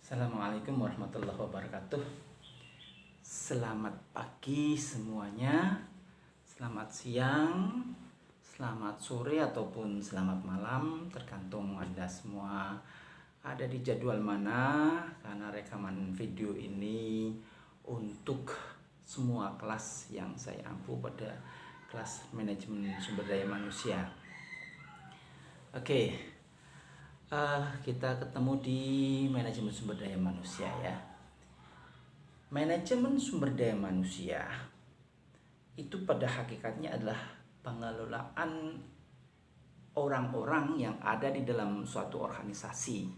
Assalamualaikum warahmatullahi wabarakatuh. Selamat pagi semuanya. Selamat siang, selamat sore ataupun selamat malam, tergantung Anda semua ada di jadwal mana. Karena rekaman video ini untuk semua kelas yang saya ampu pada kelas manajemen sumber daya manusia. Oke. Kita ketemu di manajemen sumber daya manusia ya. Manajemen sumber daya manusia itu pada hakikatnya adalah pengelolaan orang-orang yang ada di dalam suatu organisasi,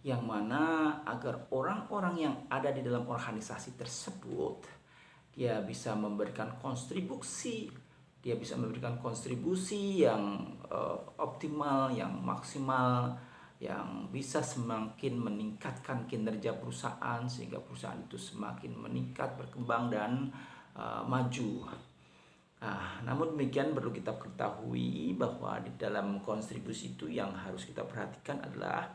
yang mana agar orang-orang yang ada di dalam organisasi tersebut dia bisa memberikan kontribusi yang optimal, yang maksimal, yang bisa semakin meningkatkan kinerja perusahaan sehingga perusahaan itu semakin meningkat, berkembang dan maju. Namun demikian perlu kita ketahui bahwa di dalam kontribusi itu yang harus kita perhatikan adalah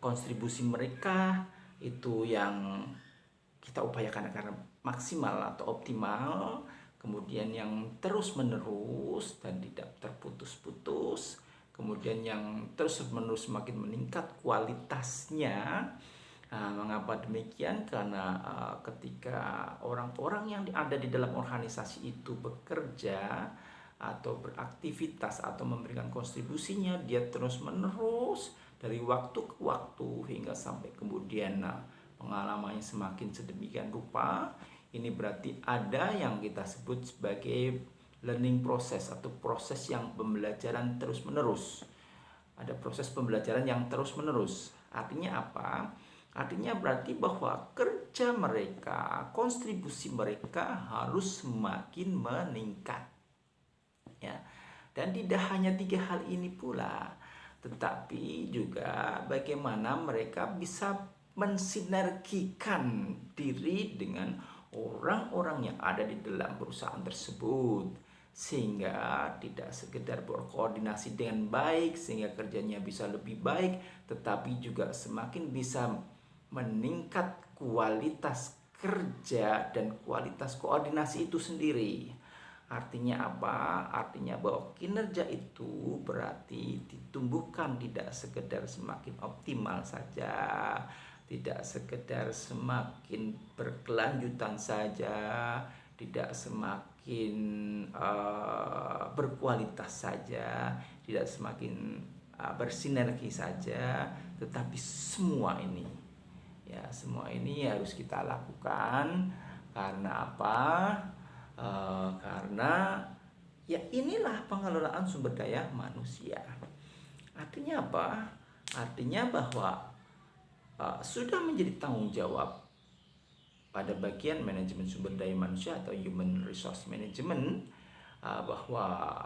kontribusi mereka itu yang kita upayakan agar maksimal atau optimal, kemudian yang terus-menerus dan tidak terputus-putus, kemudian yang terus-menerus semakin meningkat kualitasnya. Mengapa demikian? Karena ketika orang-orang yang ada di dalam organisasi itu bekerja atau beraktivitas atau memberikan kontribusinya, dia terus-menerus dari waktu ke waktu hingga sampai kemudian pengalamannya semakin sedemikian rupa. Ini berarti ada yang kita sebut sebagai learning process atau proses yang pembelajaran terus-menerus. Ada proses pembelajaran yang terus-menerus. Artinya apa? Artinya berarti bahwa kerja mereka, kontribusi mereka harus semakin meningkat. Ya. Dan tidak hanya 3 hal ini pula, tetapi juga bagaimana mereka bisa mensinergikan diri dengan orang-orang yang ada di dalam perusahaan tersebut, sehingga tidak sekedar berkoordinasi dengan baik sehingga kerjanya bisa lebih baik, tetapi juga semakin bisa meningkat kualitas kerja dan kualitas koordinasi itu sendiri. Artinya apa? Artinya bahwa kinerja itu berarti ditumbuhkan tidak sekedar semakin optimal saja, tidak sekedar semakin berkelanjutan saja, tidak semakin berkualitas saja, tidak semakin bersinergi saja, tetapi semua ini harus kita lakukan. Karena apa? Karena ya inilah pengelolaan sumber daya manusia. Artinya apa? Artinya bahwa sudah menjadi tanggung jawab pada bagian manajemen sumber daya manusia atau human resource management, bahwa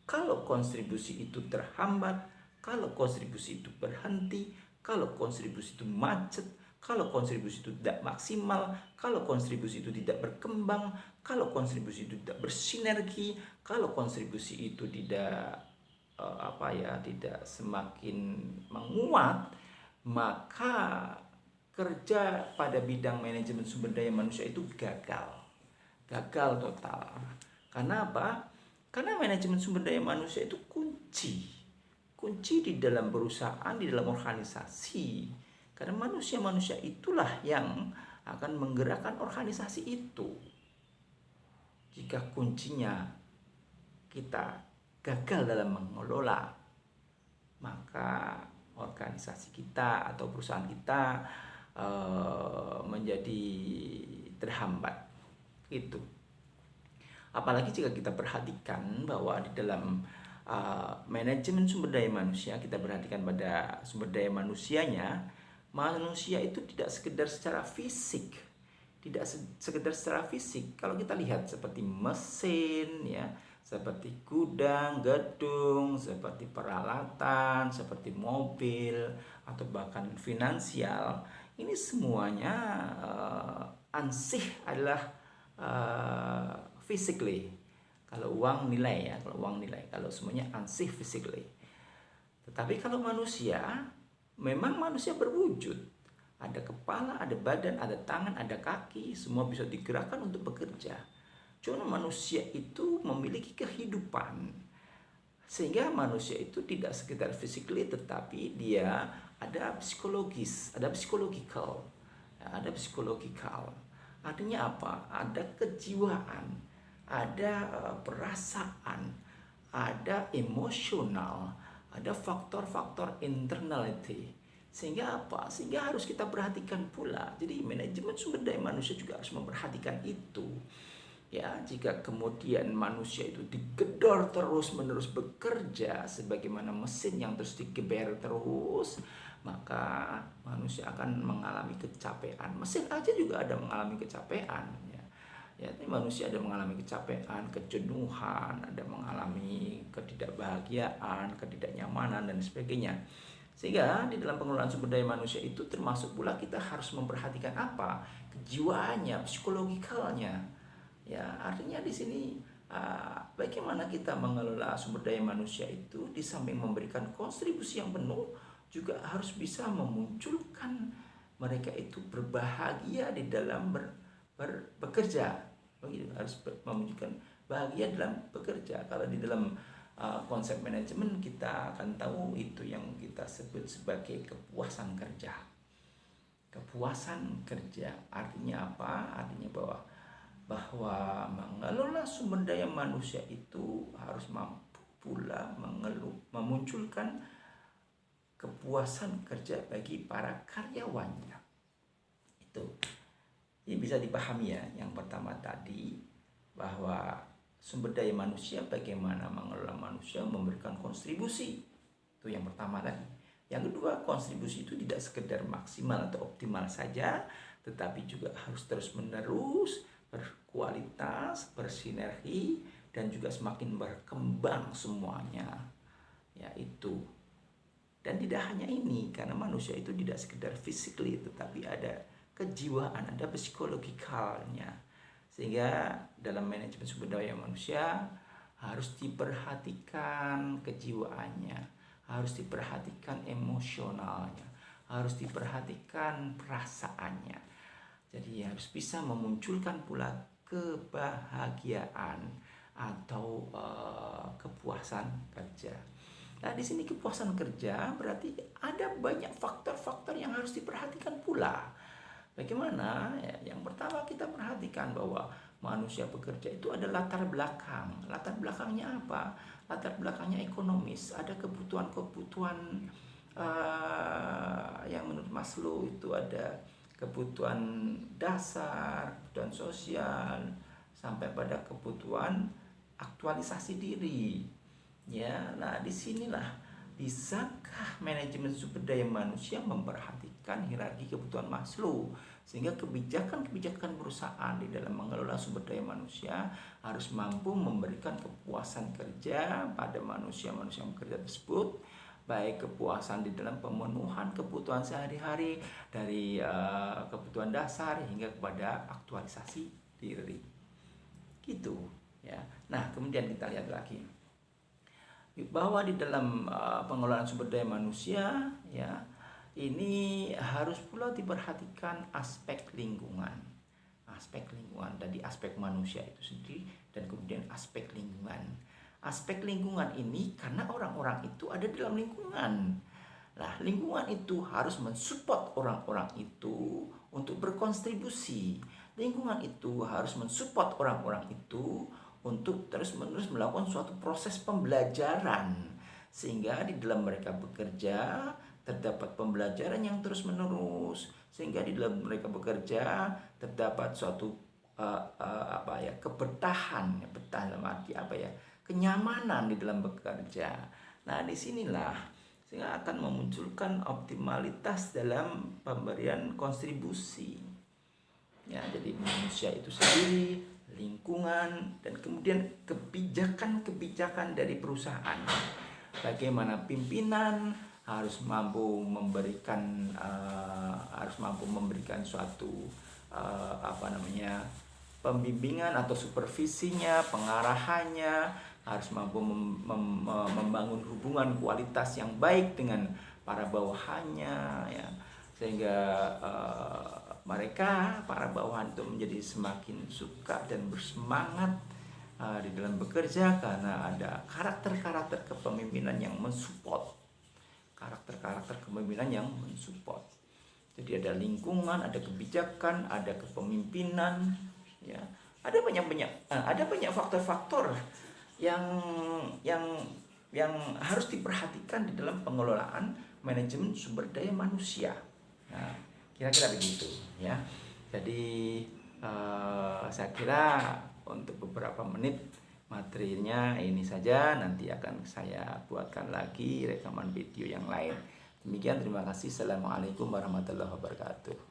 kalau kontribusi itu terhambat, kalau kontribusi itu berhenti, kalau kontribusi itu macet, kalau kontribusi itu tidak maksimal, kalau kontribusi itu tidak berkembang, kalau kontribusi itu tidak bersinergi, kalau kontribusi itu tidak tidak semakin menguat, maka kerja pada bidang manajemen sumber daya manusia itu gagal total. Karena apa? Karena manajemen sumber daya manusia itu kunci di dalam perusahaan, di dalam organisasi. Karena manusia itulah yang akan menggerakkan organisasi itu. Jika kuncinya kita gagal dalam mengelola, maka organisasi kita atau perusahaan kita menjadi terhambat. Itu. Apalagi jika kita perhatikan bahwa di dalam manajemen sumber daya manusia, kita perhatikan pada sumber daya manusianya, manusia itu tidak sekedar secara fisik. Tidak sekedar secara fisik. Kalau kita lihat seperti mesin, ya, seperti gudang, gedung, seperti peralatan, seperti mobil, atau bahkan finansial, ini semuanya ansih adalah physically. Kalau uang nilai, kalau semuanya ansih physically. Tetapi kalau manusia, memang manusia berwujud, Ada kepala, ada badan, ada tangan, ada kaki, semua bisa digerakkan untuk bekerja. Cuma manusia itu memiliki kehidupan, sehingga manusia itu tidak sekedar physically, tetapi dia ada psikologis, ada psychological. Ada psikologikal. Artinya apa? Ada kejiwaan, ada perasaan, ada emosional, ada faktor-faktor internality. Sehingga apa? Sehingga harus kita perhatikan pula. Jadi manajemen sumber daya manusia juga harus memperhatikan itu. Ya, jika kemudian manusia itu digedor terus-menerus bekerja sebagaimana mesin yang terus digeber terus, maka manusia akan mengalami kecapean. Mesin aja juga ada mengalami kecapean, ya. Ya, ini manusia ada mengalami kecapean, kejenuhan, ada mengalami ketidakbahagiaan, ketidaknyamanan dan sebagainya. Sehingga di dalam pengelolaan sumber daya manusia itu termasuk pula kita harus memperhatikan apa? Kejiwaannya, psikologikalnya. Ya, artinya di sini bagaimana kita mengelola sumber daya manusia itu di samping memberikan kontribusi yang penuh, juga harus bisa memunculkan mereka itu berbahagia di dalam bekerja. Begitu, harus memunculkan bahagia dalam bekerja. Kalau di dalam konsep manajemen kita akan tahu itu yang kita sebut sebagai kepuasan kerja. Kepuasan kerja artinya apa? Artinya bahwa mengelola sumber daya manusia itu harus mampu pula memunculkan kepuasan kerja bagi para karyawannya. Itu ini bisa dipahami ya. Yang pertama tadi bahwa sumber daya manusia, bagaimana mengelola manusia memberikan kontribusi. Itu yang pertama tadi. Yang kedua, kontribusi itu tidak sekedar maksimal atau optimal saja, tetapi juga harus terus-menerus berkualitas, bersinergi, dan juga semakin berkembang semuanya. Ya, itu. Dan tidak hanya ini, karena manusia itu tidak sekedar physically, tetapi ada kejiwaan, ada psikologikalnya. Sehingga dalam manajemen sumber daya manusia harus diperhatikan kejiwaannya, harus diperhatikan emosionalnya, harus diperhatikan perasaannya. Jadi harus bisa memunculkan pula kebahagiaan atau kepuasan kerja. Nah, di sini kepuasan kerja berarti ada banyak faktor-faktor yang harus diperhatikan pula. Bagaimana? Ya, yang pertama kita perhatikan bahwa manusia bekerja itu ada latar belakang. Latar belakangnya apa? Latar belakangnya ekonomis. Ada kebutuhan-kebutuhan yang menurut Maslow itu ada kebutuhan dasar, kebutuhan sosial, sampai pada kebutuhan aktualisasi diri. Ya, nah disinilah bisakah manajemen sumber daya manusia memperhatikan hierarki kebutuhan Maslow, sehingga kebijakan-kebijakan perusahaan di dalam mengelola sumber daya manusia harus mampu memberikan kepuasan kerja pada manusia-manusia yang bekerja tersebut, baik kepuasan di dalam pemenuhan kebutuhan sehari-hari dari kebutuhan dasar hingga kepada aktualisasi diri. Gitu ya. Nah, kemudian kita lihat lagi bahwa di dalam pengelolaan sumber daya manusia ya, ini harus pula diperhatikan aspek lingkungan. Aspek lingkungan tadi, aspek manusia itu sendiri, dan kemudian aspek lingkungan. Aspek lingkungan ini karena orang-orang itu ada di dalam lingkungan. Nah, lingkungan itu harus mensupport orang-orang itu untuk berkontribusi. Lingkungan itu harus mensupport orang-orang itu untuk terus-menerus melakukan suatu proses pembelajaran, sehingga di dalam mereka bekerja terdapat pembelajaran yang terus-menerus, sehingga di dalam mereka bekerja terdapat suatu kebetahan, betah dalam arti kenyamanan di dalam bekerja. Nah, disinilah sehingga akan memunculkan optimalitas dalam pemberian kontribusi. Ya, jadi manusia itu sendiri, lingkungan, dan kemudian kebijakan-kebijakan dari perusahaan. Bagaimana pimpinan harus mampu memberikan suatu pembimbingan atau supervisinya, pengarahannya, harus mampu membangun hubungan kualitas yang baik dengan para bawahannya ya. sehingga mereka para bawahan itu menjadi semakin suka dan bersemangat di dalam bekerja karena ada karakter-karakter kepemimpinan yang mensupport. Karakter-karakter kepemimpinan yang mensupport. Jadi ada lingkungan, ada kebijakan, ada kepemimpinan, ya. Ada banyak faktor-faktor yang yang yang harus diperhatikan di dalam pengelolaan manajemen sumber daya manusia. Nah, kira-kira begitu, ya. Jadi saya kira untuk beberapa menit materinya ini saja, nanti akan saya buatkan lagi rekaman video yang lain. Demikian, terima kasih. Assalamualaikum warahmatullahi wabarakatuh.